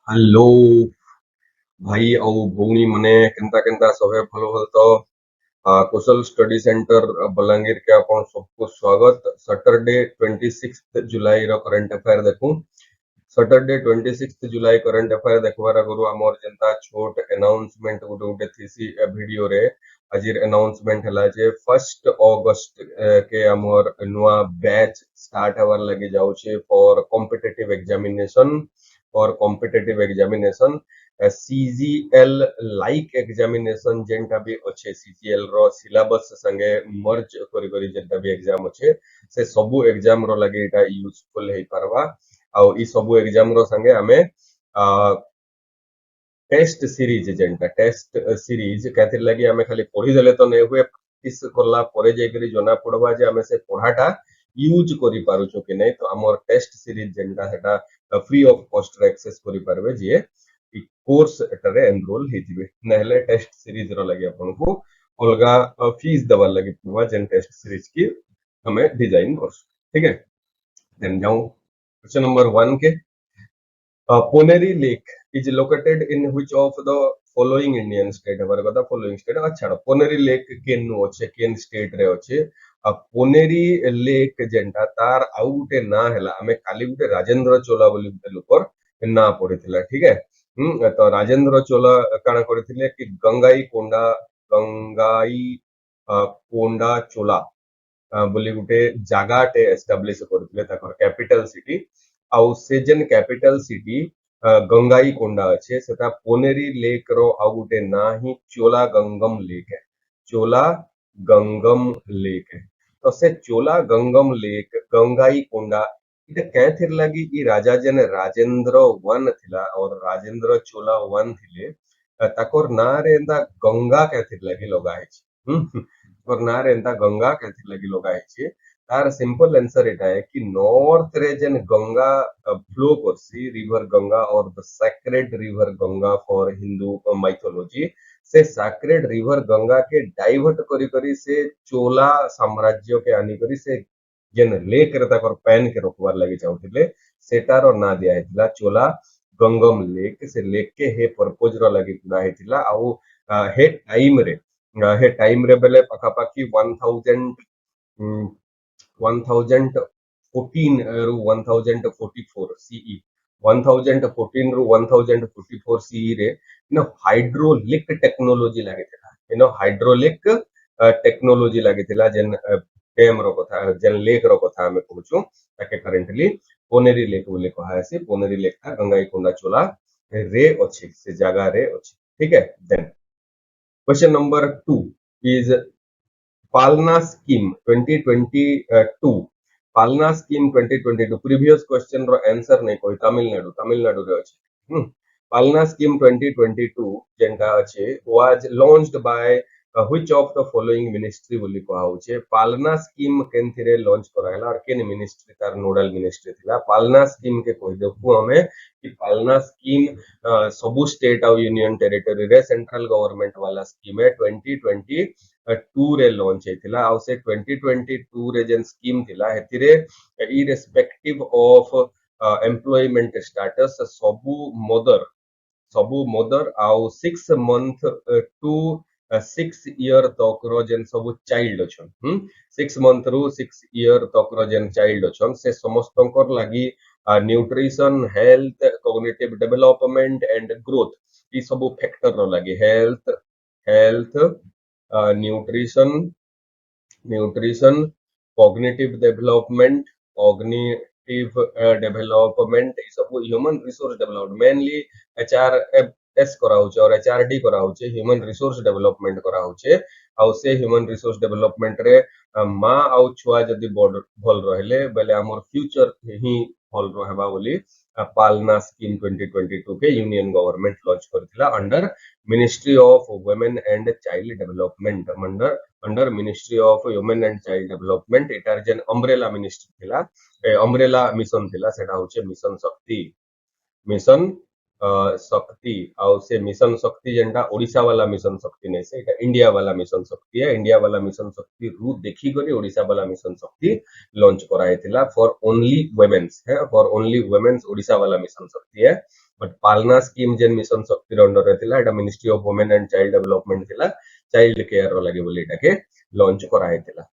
Hello भाई ଆଉ ଭଉଣୀ ମାନେ କେନ୍ତା କେନ୍ତା ସବେ ଭଲ ଭଲ ତ कुशल स्टडी सेंटर बलांगीर के अपन सबको स्वागत। सैटरडे 26 जुलाई रो करंट अफेयर देखूं। सैटरडे 26 जुलाई करंट अफेयर देखबार आगु हमर जेंता छोट अनाउंसमेंट गुटे गुटे थीसी वीडियो रे आजिर अनाउंसमेंट हला जे 1 अगस्त के हमर नुआ बैच स्टार्ट हवार लगी जाउछे for competitive examination CGL like examination जेंटा भी अच्छे सीजीएल रो सिलेबस संगे मर्ज करी करी जेंटा भी एग्जाम अच्छे से सबु एग्जाम रो लगे एटा यूजफुल हे परवा। आउ ई सबु एग्जाम रो संगे हमें टेस्ट सीरीज जेंटा टेस्ट सीरीज कहतिर लगी हमें खाली पढ़ी देले तो नहीं हुए, प्रैक्टिस करला परे जाकरी जना पड़वा जे हमें से पढ़ाटा यूज करि पारुछु कि नहीं। तो हमर टेस्ट सीरीज जेंटा सेटा फ्री ऑफ कॉस्ट रे एक्सेस करि पारबे जे ई कोर्स एटारे एनरोल हेतिबे नहले टेस्ट सीरीज रो लगे अपन को अलगा फीस दवा लगे पड़वा जेन टेस्ट सीरीज की हमें डिजाइन कर। ठीक है, देन जाऊं क्वेश्चन नंबर 1 के। Poneri Lake is located in which of the following Indian state? हमारे कथा following state अच्छा Poneri Lake केनु अच्छे केन state रे अच्छे Poneri Lake जेंटा तार आउ गुटे ना हैला हमें काली गुटे राजेंद्र चोला बोली गुटे लोकर ना पड़िथिला। ठीक है, तो राजेंद्र चोला काना करथिले कि गंगाई कोंडा चोला बोली गुटे जागाटे एस्टाब्लिश करथिले ताकर कैपिटल सिटी। आउ से जेन कैपिटल सिटी गंगाई कोंडा अच्छे सेटा पोनेरी लेक रो आउ गुटे ना ही चोला गंगम लेक है। चोला गंगम लेक है तो से चोला गंगम लेक गंगाई कोंडा इटे कैथिर लगी ई राजा जेन राजेंद्र वन थिला और राजेंद्र चोला वन थिले ताकोर ना रे एंदा गंगा कैथिर लगी लगा है। और ना रे एंदा गंगा कैथिर लगी लगा है तार सिंपल आंसर एटा है कि नॉर्थ रे जेन गंगा फ्लो करसी रिवर गंगा और the sacred river Ganga for Hindu mythology से सैक्रेड रिवर गंगा के डाइवर्ट करी करी से चोला साम्राज्य के आनी करी से जेन लेक रे ताकर पैन के रोकवार लगी चाउथिले सेटार ना दिया हेतिला चोला गंगम लेक। से लेक के हे पर्पज रो लगी कुडा हेतिला आउ हे टाइम रे बेले पाखापाखी 1014 ରୁ 1044 सीई 1014 ରୁ 1044 सीई रे हाइड्रोलिक टेक्नोलॉजी लागिଥିଲା हाइड्रोलिक टेक्नोलॉजी लागिଥିଲା जेन डैम रो कथा जेन लेक रो कथा हमें कहूछु ताके करेंटली पोनेरी लेक बोले कहा है। पोनेरी लेक था गंगाईकोंडा चोला रे अछि से जगह रे अछि। ठीक है, देन क्वेश्चन नंबर 2 इज पालना स्कीम 2022 पालना स्कीम 2022 प्रीवियस क्वेश्चन रो आंसर नहीं कोई तमिलनाडु रे अछि। पालना स्कीम 2022 जेंटा अछि was launched by which of the following ministry बोली कहा होचे। पालना स्कीम केनथिरे लॉन्च करायला और केन मिनिस्ट्री तार नोडल मिनिस्ट्री थिला। पालना स्कीम के कोइ देखु हमें कि पालना स्कीम सबु स्टेट और यूनियन टेरिटरी रे सेंट्रल गवर्नमेंट वाला स्कीम है 2022 रे लॉन्च हेतिला आउ से 2022 रे जेन स्कीम थिला हेतिरे इरेस्पेक्टिव ऑफ एम्प्लॉयमेंट स्टेटस सबु मदर आउ 6 मंथ टू 6 ईयर तक रो जेन सबु चाइल्ड अछन 6 मंथ रु 6 ईयर तक रो जेन चाइल्ड अछन से समस्तंकर लागि nutrition health cognitive development and growth ई सबु फैक्टर रो लागि health health nutrition nutrition cognitive development ये सब human resource development mainly HRS करा होचे और एचआरडी करा होचे ह्यूमन रिसोर्स डेवलपमेंट करा होचे। आउ से ह्यूमन रिसोर्स डेवलपमेंट रे मां आउ छुआ जदी भल रहले बेले हमर फ्यूचर ही भल रहबा बोली पालना स्कीम 2022 के यूनियन गवर्नमेंट लॉन्च करथिला under ministry of women and child development under ministry of human and child development एटार जेन अम्ब्रेला मिनिस्ट्री थिला अम्ब्रेला मिशन थिला सेटा होचे मिशन शक्ति आउ से मिशन शक्ति जेनटा ओडिशा वाला मिशन शक्ति नहीं से इंडिया वाला मिशन शक्ति है इंडिया वाला मिशन शक्ति रु देखी करी ओडिशा वाला मिशन शक्ति लॉन्च कराइथिला फॉर ओनली वुमेन्स है फॉर ओनली वुमेन्स ओडिशा वाला मिशन शक्ति है बट पालना स्कीम जेन मिशन शक्ति under रहतिला Etah ministry of women and child development थिला चाइल्ड केयर रो लागि बोली एटा के launch कराइथिला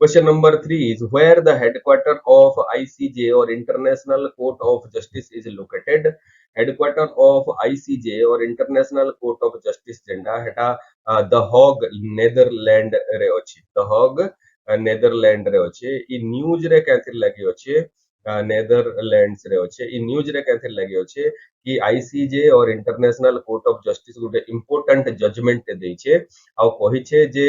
Question number 3 is where the headquarter of ICJ or International Court of Justice is located. Headquarter of ICJ or International Court of Justice जेंटा Heta The Hague Netherland रे अछि The Hague Netherland रे अछि ई news रे कैथि लागि अछि Netherlands रे अछि ई news रे कैथि लागि अछि कि आईसीजे और international court of justice Gute important judgement देइ छे आ कहि छे जे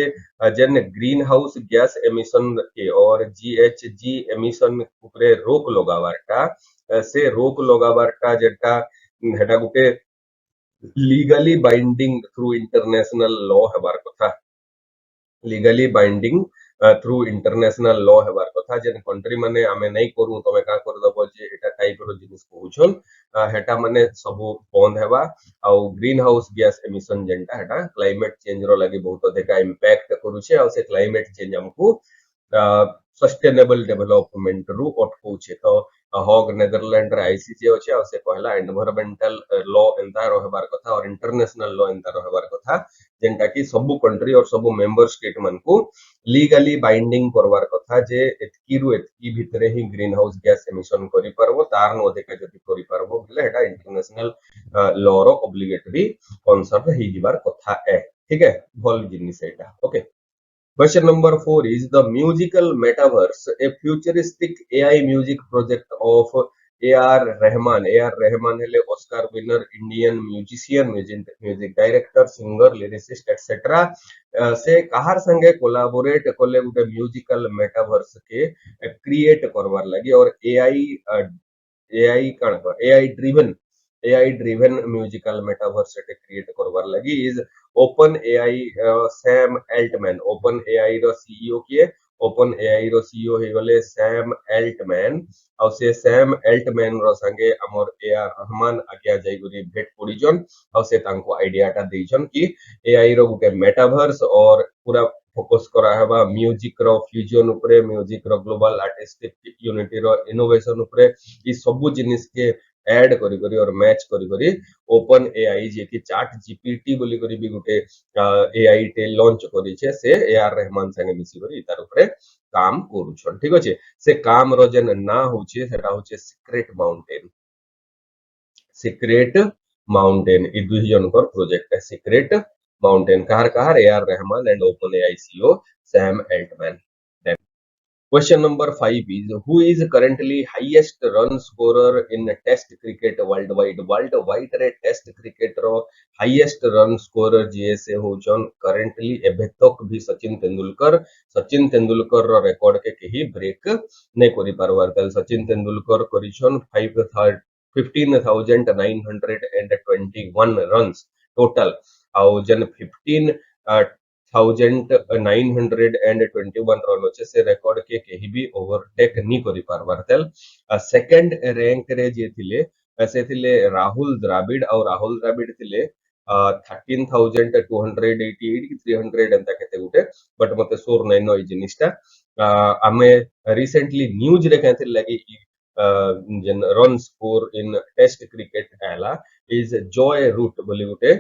जेन ग्रीन हाउस गैस एमिशन के और जीएचजी एमिशन ऊपर रोक लगावारटा से रोक लगावारटा जेटा हेटा गुटे legally binding through international law हेबार कथा legally binding through international law हेबार कथा जेन कंट्री माने आमे नै करू तमे का कर दबो जे एटा टाइप रो जिनिस कहउछन हेटा माने सब बंद हेबा आ ग्रीन हाउस गैस एमिशन जेंटा हेटा क्लाइमेट चेंज रो लागि बहुत अधिक इंपैक्ट करूछे आ से क्लाइमेट चेंज हमकु सस्टेनेबल डेवलपमेंट रु अटकउछे तो हॉग नेदरलैंड रे आईसीजे अछि आ से कहला एनवायरमेंटल लॉ एंता रहबार कथा और इंटरनेशनल लॉ एंता रहबार कथा जेंटा कि सब कंट्री और सब मेंबर स्टेट मन को लीगली बाइंडिंग करवार कथा जे एतकी रु एतकी भितरे ही ग्रीन हाउस गैस एमिशन करि परबो तार न अधिक जति करि परबो बोले एटा इंटरनेशनल लॉ रो ऑब्लिगेटरी कंसर्न ही दिबार कथा है ठीक है भल जिनिस एटा okay Question number 4 is the musical metaverse, a futuristic AI music project of A.R. Rahman. A.R. Rahman है Oscar winner, Indian musician, music director, singer, lyricist, etc. से कहार संगे कोलैबोरेट कोले गुटे म्यूजिकल मेटावर्स के क्रिएट करवार लगी और एआई कण AI driven musical metaverse के क्रिएट करवार लगी is OpenAI Sam Altman OpenAI रो सीईओ किए ओपन एआई रो सीईओ हे गले सैम एल्टमैन और से सैम एल्टमैन रो संगे हमर एआर रहमान आज्ञा जाई गुरी भेट पडिजन और से तांको आइडिया टा देजन कि एआई रो गुटे मेटावर्स और पूरा फोकस करा हेबा म्यूजिक रो फ्यूजन ऊपर म्यूजिक रो ग्लोबल आर्टिस्टिक यूनिटी रो इनोवेशन ऊपर ई सब जिनिस के ऐड करी करी और मैच करी करी ओपन एआई जे कि चैट जीपीटी बोली करी भी गुटे एआई टे लॉन्च करी छे से एआर रहमान संगे मिसी करी तार ऊपर काम करूछन ठीक अछि से काम रो जेन ना होचे सेटा होचे सीक्रेट माउंटेन ई दुई जनकर प्रोजेक्ट है secret mountain Kahar Kahar AR Rahman and open AI CEO Sam Altman Question number 5 is who is currently highest run scorer in test cricket worldwide worldwide रे test cricket रो highest run scorer जे से होचन currently एबेतक भी सचिन तेंदुलकर रो record के केही break नै करि परवार तल Sachin Tendulkar करिछन 15,921 runs total आउ जन 15,921 रन अच्छे से रिकॉर्ड के केही भी ओवरटेक नी करि पारबार तेल सेकंड रैंक रे जे थिले से थिले राहुल द्राविड़ और राहुल द्राविड़ थिले 13,288 कि 300 एंता केते गुटे बट मते सोर नै नो जिनिसटा आमे रिसेंटली न्यूज रे केते लगी जन run score in test cricket आला इज जॉय रूट बोली गुटे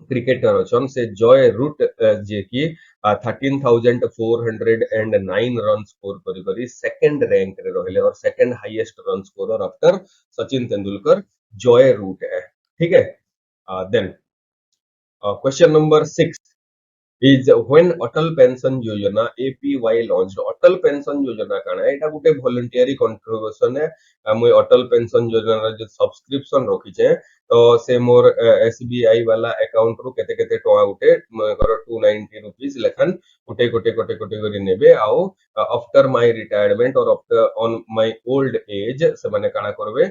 क्रिकेटर अछन से जॉय रूट जे की 13,409 रन स्कोर करी करी सेकंड रैंक रे रहले और second highest run scorer after Sachin Tendulkar Joe Root है ठीक है then question number 6 is when Atal Pension Yojana APY launched Atal Pension Yojana काना एटा गुटे वॉलंटियरी कंट्रीब्यूशन है मुई अटल पेंशन योजना जो सब्सक्रिप्शन रखी छे तो से मोर एसबीआई वाला अकाउंट रु केते केते टका गुटे कर 290 रुपीस लेखन गुटे गुटे गुटे गुटे करी नेबे आउ आफ्टर माय रिटायरमेंट और after on my old age से माने काना करबे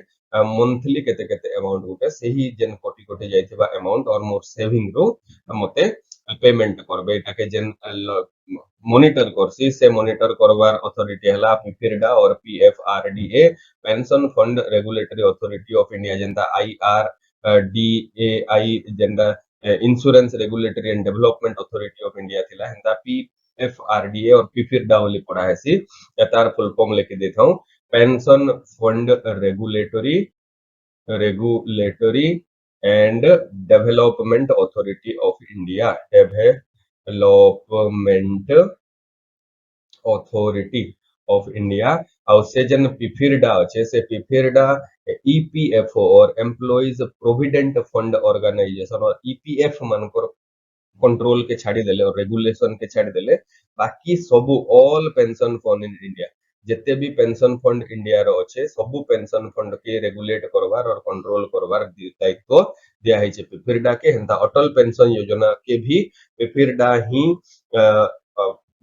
मंथली केते केते अमाउंट गुटे सेही जेन कोटी कोटी जाइथिबा अमाउंट और मोर सेविंग रु मते पेमेंट करबे एटाके जेन मॉनिटर करसी से मॉनिटर करवार अथॉरिटी हला पिफिरडा और PFRDA pension fund regulatory authority of India जेंता आईआरडीएआई जेंता insurance regulatory and development authority of India थिला हेंता पीएफआरडीए और पिफिरडा बोली पढ़ा हैसी तार फुल फॉर्म लिखि देता हूं pension fund regulatory and development authority of India development authority of India और से जन पिफिरडा अच्छे से पिफिरडा ईपीएफओ और एम्प्लॉइज प्रोविडेंट फंड ऑर्गेनाइजेशन और ईपीएफ मानकर कंट्रोल के छाड़ी देले और रेगुलेशन के छाड़ी देले बाकी सबु all pension fund in India जिते भी पेंशन फंड इंडिया रो अच्छे सबु पेंशन फंड के रेगुलेट करवार और कंट्रोल करवार दायित्व दिया है पिफिरडा के हेंता अटल पेंशन योजना के भी पिफिरडा ही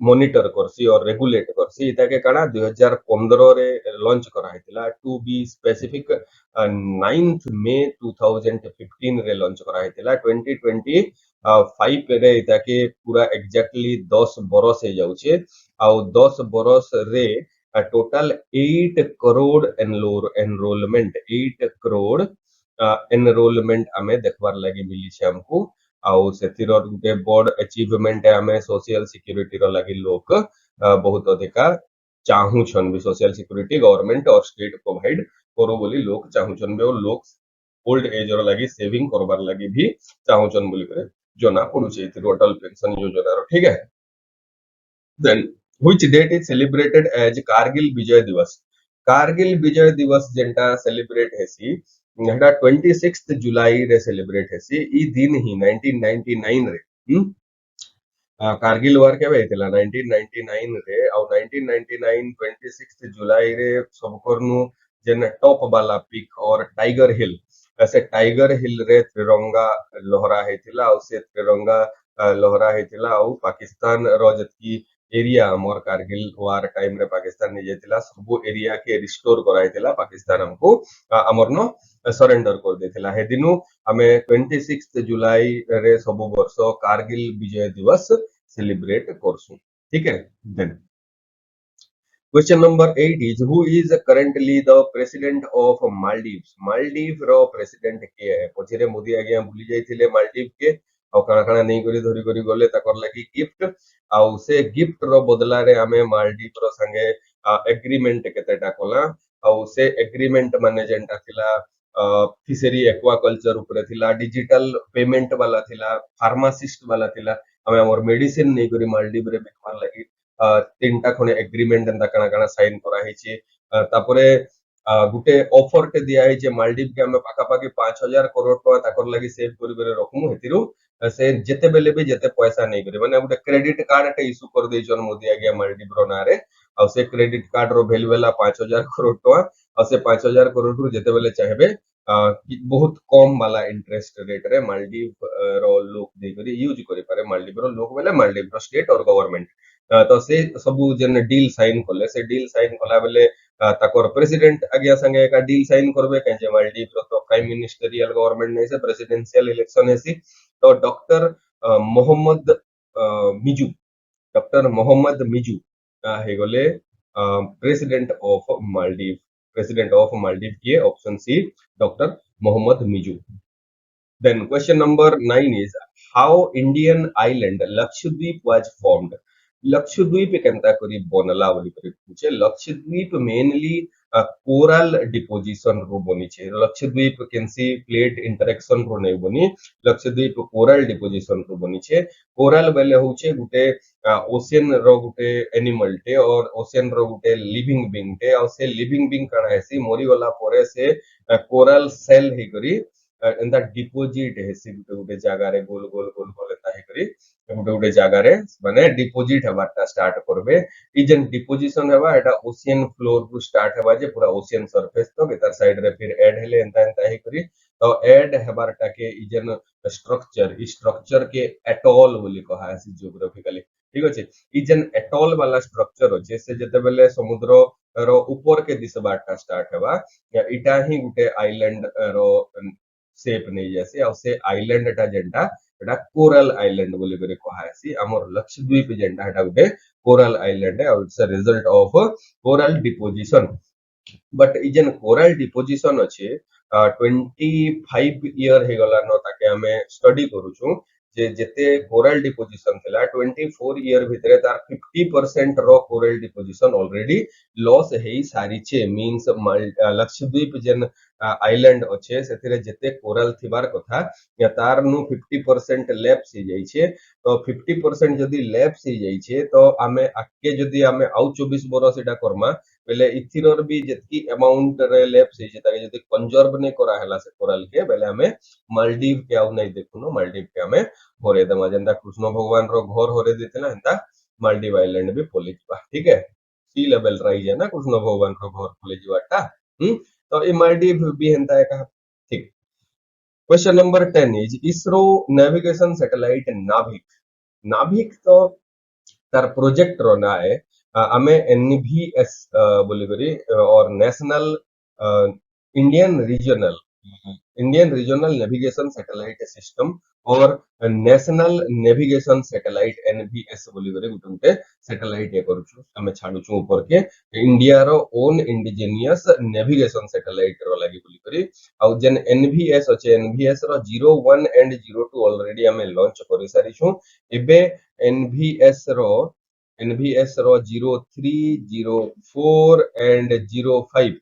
मॉनिटर करसी और रेगुलेट करसी इता के काना 2015 रे लॉन्च करा हेतिला टू बी स्पेसिफिक 9th मे 2015 रे लॉन्च करा हेतिला 2025 रे इता के पूरा एग्जैक्टली 10 बरस हे जाउछे आ 10 बरस रे total 8 crore enrolment 8 crore enrolment आमे देखबार लागि मिली छे हमको आउ सेतिर गुटे बड़ अचीवमेंट आमे सोशल सिक्योरिटी रो लागि लोक बहुत अधिका चाहू छन भी सोशल सिक्योरिटी गवर्नमेंट और स्टेट प्रोवाइड करो बोली लोक चाहू छन और लोक ओल्ड एज रो लागि सेविंग करबार लागि भी चाहू छन बोली करे जना पडुचे अटल पेंशन योजना रो ठीक है then which date is celebrated as Kargil Vijay Divas Kargil Vijay Divas जेंटा सेलिब्रेट हेसी हेटा 26th जुलाई रे सेलिब्रेट हेसी ई दिन ही 1999 रे कारगिल वार केबे हेतिला 1999 रे और 1999 26th जुलाई रे सबकरनु जेन टॉप वाला पिक और टाइगर हिल ऐसे टाइगर हिल रे त्रिरंगा लहरा हेतिला और से त्रिरंगा लहरा हेतिला और पाकिस्तान रो जतकी एरिया मोर कारगिल वार टाइम रे पाकिस्तान ने जेतिला सब एरिया के रिस्टोर कराइतिला पाकिस्तान हमको हमर नो सरेंडर कर देतिला हे दिनु हमें 26th जुलाई रे सब वर्ष कारगिल विजय दिवस सेलिब्रेट करसु ठीक है then Question number 8 is who is currently the president of Maldives? Maldives रो president के है पछरे मोदी आज्ञा भूली जाइथिले मालदीव के और काना काना नहीं करी धरी करी गले ताकर लागि गिफ्ट आउ से गिफ्ट रो बदला रे हमें मालदीव रो संगे एग्रीमेंट केतेटा कोला आउ से एग्रीमेंट माने जेंटा थिला फिशरी एक्वाकल्चर ऊपर थिला डिजिटल पेमेंट वाला थिला फार्मासिस्ट वाला थिला हमें हमर मेडिसिन नहीं करी मालदीव रे बेकमार लागि तीनटा खने एग्रीमेंट एंदा काना काना साइन करा हिची तापरे गुटे ऑफर टे दिया है जे मालदीव के हमें पाका पाकी 5000 करोड़ टका ताकर लागि सेव करि करे रखमु हेतिरु से जेते बेले भी जेते पैसा नहीं करी माने गुटे क्रेडिट कार्ड टे इशू कर दे जन मोदी आगे मालदीव रो नारे और से क्रेडिट कार्ड रो वैल्यू वाला 5000 करोड़ टका और से 5000 करोड़ रु जेते बेले चाहेबे बहुत कम वाला इंटरेस्ट रेट रे मालदीव रो लोक दे करी यूज करि पारे मालदीव रो लोक बेले मालदीव रो स्टेट और गवर्नमेंट तो से सबु जन डील साइन करले से डील साइन कला बेले ताकर प्रेसिडेंट आज्ञा संगे का डील साइन करबे के मालदीव रो तो प्राइम मिनिस्टरियल गवर्नमेंट नहीं से प्रेसिडेंशियल इलेक्शन हेसी तो डॉक्टर मोहम्मद मिजू डॉक्टर मोहम्मद मिजू हे गले प्रेसिडेंट ऑफ मालदीव के option C doctor Mohammad Muizzu then question number 9 is how Indian island Lakshadweep was formed Lakshadweep केनता करी बनला बोली करी पूछे लक्षद्वीप मेनली कोरल डिपोजिशन रो बनी छे लक्षद्वीप केनसी प्लेट इंटरेक्शन रो नै बनी लक्षद्वीप कोरल डिपोजिशन रो बनी छे कोरल बेले होचे गुटे ओशियन रो गुटे एनिमल टे और ओशियन रो गुटे लिविंग बीइंग टे और से लिविंग बीइंग काना हेसी मोरी वाला परे से कोरल सेल हे करी एंदा डिपोजिट हेसी गुटे गुटे जागा रे गोल गोल गोल गोल एता हे करी गोटे गोटे जगह रे माने डिपोजिट हेबाटा स्टार्ट करबे ई जेन डिपोजिशन हेबा एटा ओशियन फ्लोर रु स्टार्ट हेबा जे पूरा ओशियन सरफेस तक एतार साइड रे फिर ऐड हेले एंता एंता हे करी तो ऐड हेबारटा के ई जेन स्ट्रक्चर के एटॉल बोली कहा है जियोग्राफिकली ठीक अछि ई जेन एटॉल वाला स्ट्रक्चर अछि से जते बेले समुद्र रो ऊपर के दिसबाटा स्टार्ट हेबा इटा ही गुटे आइलैंड रो शेप नहीं जैसे और से आइलैंड टा जेंटा एटा कोरल आइलैंड बोली करे कहासी हमर लक्षद्वीप जेंटा हेटा गुटे कोरल आइलैंड है और it's a result of coral deposition but ई जेन कोरल डिपोजिशन अच्छे 25 ईयर हे गला न ताके हमें स्टडी करूछु जे जेते कोरल डिपोजिशन थिला 24 ईयर भितरे तार 50% रो कोरल डिपोजिशन ऑलरेडी लॉस हेई सारी छे मींस लक्षद्वीप जेन आइलैंड अच्छे सेथिरे जेते कोरल थिबार कथा या तार नु 50% लैप्स हे जाई छे तो 50% जदी लैप्स हे जाई छे तो आमे आके जदी आमे आउ 24 बरस एटा करमा बेले इथिरर भी जेतकी अमाउंट रे लैप्स हे जेता जदी कंजर्व नै करा हला से कोरल के बेले हमें मालदीव के आउ नै देखुनो मालदीव के हमें होरे दमा जेंदा कृष्ण भगवान रो घर होरे देतेला हेंता मालदीव आइलैंड भी पोली जिबा ठीक है सी लेवल राइज है ना कृष्ण भगवान रो घर पोली जिबाटा तो ए मालदीव भी हेंता है कहा ठीक question number 10 is ISRO navigation satellite नाभिक नाभिक तो तार प्रोजेक्ट रो ना है हमें एनवीएस बोली करी और national Indian regional Indian regional navigation satellite system और नेशनल नेविगेशन सैटेलाइट एनवीएस बोली करी गुटे सैटेलाइट ये करूछु हमें छाडुछु ऊपर के इंडिया रो ओन इंडिजिनियस नेविगेशन सैटेलाइट रो लागि बोली करी आ जेन एनवीएस अछि एनवीएस रो 01 एंड 02 ऑलरेडी हमें लॉन्च करि सारिछु एबे एनवीएस रो 03 04 एंड 05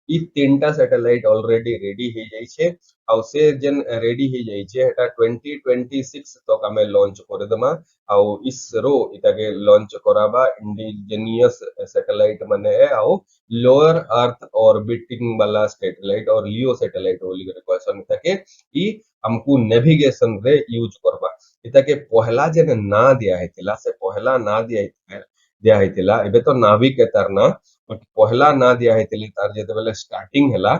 ई तीनटा सैटेलाइट ऑलरेडी रेडी हे जाई छे आ से जेन रेडी हे जाई छे एटा 2026 तक हमें लॉन्च कर देमा आ इसरो इटा के लॉन्च कराबा इंडिजिनियस सैटेलाइट माने है आ लोअर अर्थ ऑर्बिटिंग वाला सैटेलाइट और लियो सैटेलाइट बोली के क्वेश्चन तके ई हमकु नेविगेशन रे यूज करबा इता के पहला जेन ना दिया हेतिला से पहला ना दिया हेतिला एबे तो नाविक के तरना बट पहला ना दिया हेतिले तार जेते बेले स्टार्टिंग हला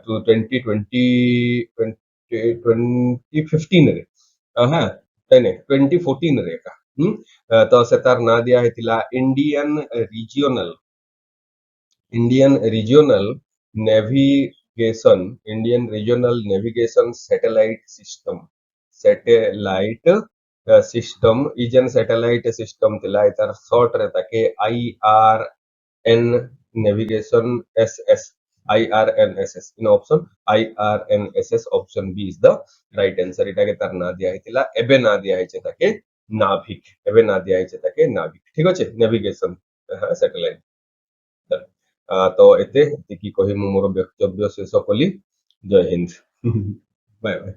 टू 2020 2015 रे हां तने 2014 रे का तो से तार ना दिया हेतिला इंडियन रीजनल सैटेलाइट सिस्टम इजन सैटेलाइट सिस्टम तिला इतर शॉर्ट रहता के IRN navigation SS IRNSS in option IRNSS option B is the right answer इटा के तर ना दिया हेतिला एबे ना दिया हेचे ताके नाभिक एबे ना दिया हेचे ताके नाभिक ठीक अछि नेविगेशन सैटेलाइट तो एते एतिकी कहि मु मोर वक्तव्य शेष कली जय हिंद बाय बाय